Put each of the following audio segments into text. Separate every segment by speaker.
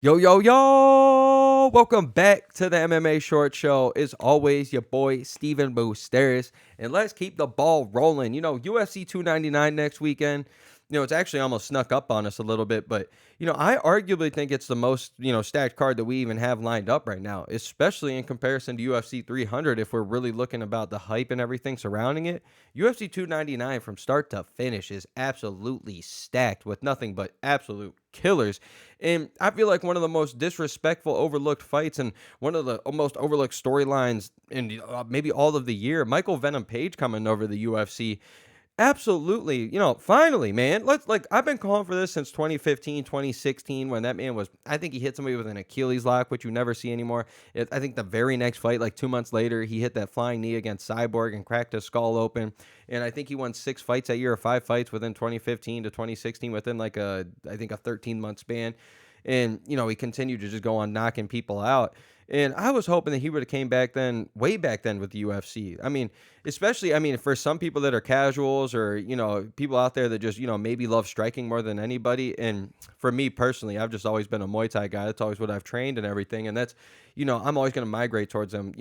Speaker 1: Yo, yo, yo! Welcome back to the MMA Short Show. As always, your boy, Steven Moustaris. And let's keep the ball rolling. UFC 299 next weekend. It's actually almost snuck up on us a little bit, but, I arguably think it's the most, stacked card that we even have lined up right now, especially in comparison to UFC 300 if we're really looking about the hype and everything surrounding it. UFC 299 from start to finish is absolutely stacked with nothing but absolute killers. And I feel like one of the most disrespectful, overlooked fights and one of the most overlooked storylines in maybe all of the year, Michael Venom Page coming over the UFC. Absolutely. Finally, man. I've been calling for this since 2015, 2016 when that man was, I think he hit somebody with an Achilles lock, which you never see anymore. I think the very next fight, like 2 months later, he hit that flying knee against Cyborg and cracked his skull open. And I think he won 6 fights that year or 5 fights within 2015 to 2016 within I think a 13-month span. And, he continued to just go on knocking people out. And I was hoping that he would have came back then, way back then with the UFC. I mean, especially, for some people that are casuals or, people out there that just, maybe love striking more than anybody. And for me personally, I've just always been a Muay Thai guy. That's always what I've trained and everything. And that's, I'm always going to migrate towards them,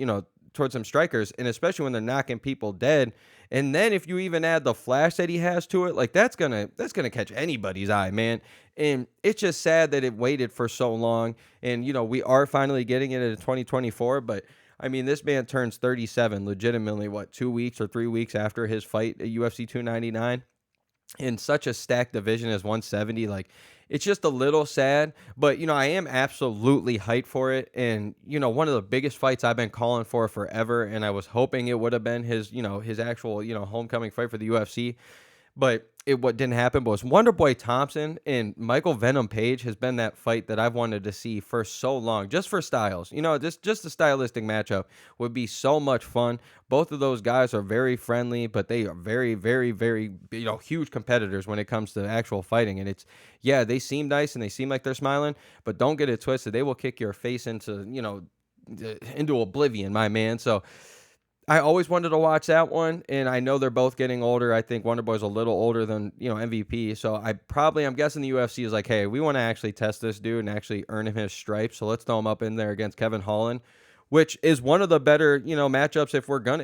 Speaker 1: towards some strikers. And especially when they're knocking people dead. And then if you even add the flash that he has to it, like that's gonna catch anybody's eye, man. And it's just sad that it waited for so long. And we are finally getting it in 2024, but this man turns 37 legitimately, what, 2 weeks or 3 weeks after his fight at UFC 299 in such a stacked division as 170. Like, it's just a little sad, but I am absolutely hyped for it. And one of the biggest fights I've been calling for forever, and I was hoping it would have been his actual homecoming fight for the UFC. But what didn't happen, but was Wonderboy Thompson and Michael Venom Page has been that fight that I've wanted to see for so long, just for styles. Just a stylistic matchup would be so much fun. Both of those guys are very friendly, but they are very, very, very, huge competitors when it comes to actual fighting. And yeah, they seem nice and they seem like they're smiling, but don't get it twisted. They will kick your face into oblivion, my man. So I always wanted to watch that one, and I know they're both getting older. I think Wonderboy's a little older than, MVP. So I'm guessing the UFC is like, hey, we want to actually test this dude and actually earn him his stripes. So let's throw him up in there against Kevin Holland, which is one of the better, matchups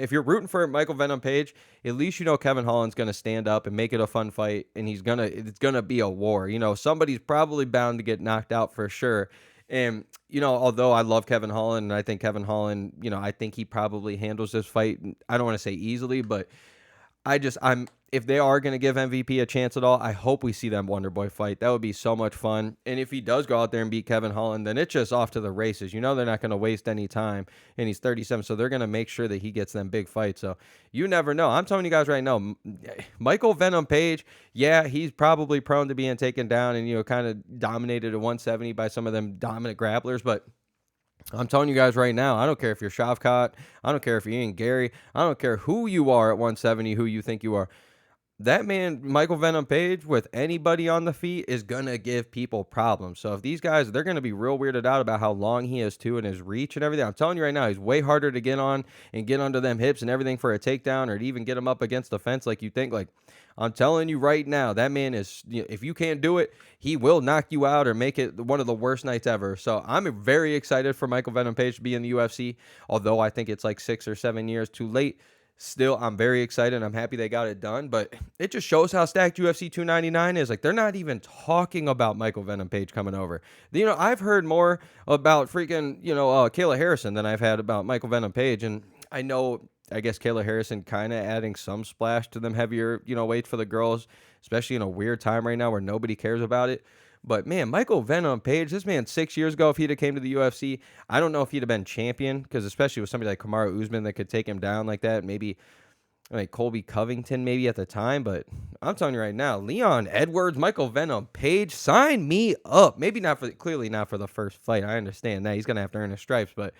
Speaker 1: if you're rooting for Michael Venom Page, at least Kevin Holland's going to stand up and make it a fun fight, and it's going to be a war. Somebody's probably bound to get knocked out for sure. And, although I love Kevin Holland and I think Kevin Holland, I think he probably handles this fight. I don't want to say easily, but if they are going to give MVP a chance at all, I hope we see them Wonderboy fight. That would be so much fun. And if he does go out there and beat Kevin Holland, then it's just off to the races. They're not going to waste any time. And he's 37, so they're going to make sure that he gets them big fights. So you never know. I'm telling you guys right now, Michael Venom Page, yeah, he's probably prone to being taken down and, kind of dominated at 170 by some of them dominant grapplers, but I'm telling you guys right now, I don't care if you're Shavkat, I don't care if you're Ian Gary, I don't care who you are at 170, who you think you are. That man, Michael Venom Page, with anybody on the feet, is going to give people problems. So if these guys, they're going to be real weirded out about how long he is too and his reach and everything. I'm telling you right now, he's way harder to get on and get under them hips and everything for a takedown or to even get him up against the fence like you think. Like, I'm telling you right now, that man is, if you can't do it, he will knock you out or make it one of the worst nights ever. So I'm very excited for Michael Venom Page to be in the UFC, although I think it's like 6 or 7 years too late. Still, I'm very excited. I'm happy they got it done, but it just shows how stacked UFC 299 is. Like, they're not even talking about Michael Venom Page coming over. I've heard more about freaking, Kayla Harrison than I've had about Michael Venom Page, and I guess Kayla Harrison kind of adding some splash to them heavier, weights for the girls, especially in a weird time right now where nobody cares about it. But, man, Michael Venom Page, this man 6 years ago, if he'd have came to the UFC, I don't know if he'd have been champion, because especially with somebody like Kamaru Usman that could take him down like that, maybe like Colby Covington maybe at the time. But I'm telling you right now, Leon Edwards, Michael Venom Page, sign me up. Maybe clearly not for the first fight. I understand that. He's going to have to earn his stripes, but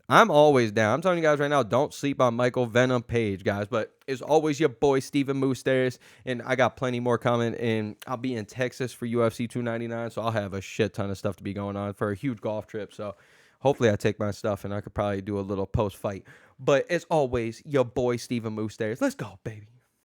Speaker 1: I'm always down. I'm telling you guys right now, don't sleep on Michael Venom Page, guys. But as always, your boy, Steven Moustaris, and I got plenty more coming, and I'll be in Texas for UFC 299, so I'll have a shit ton of stuff to be going on for a huge golf trip. So hopefully I take my stuff, and I could probably do a little post-fight. But as always, your boy, Steven Moustaris. Let's go, baby.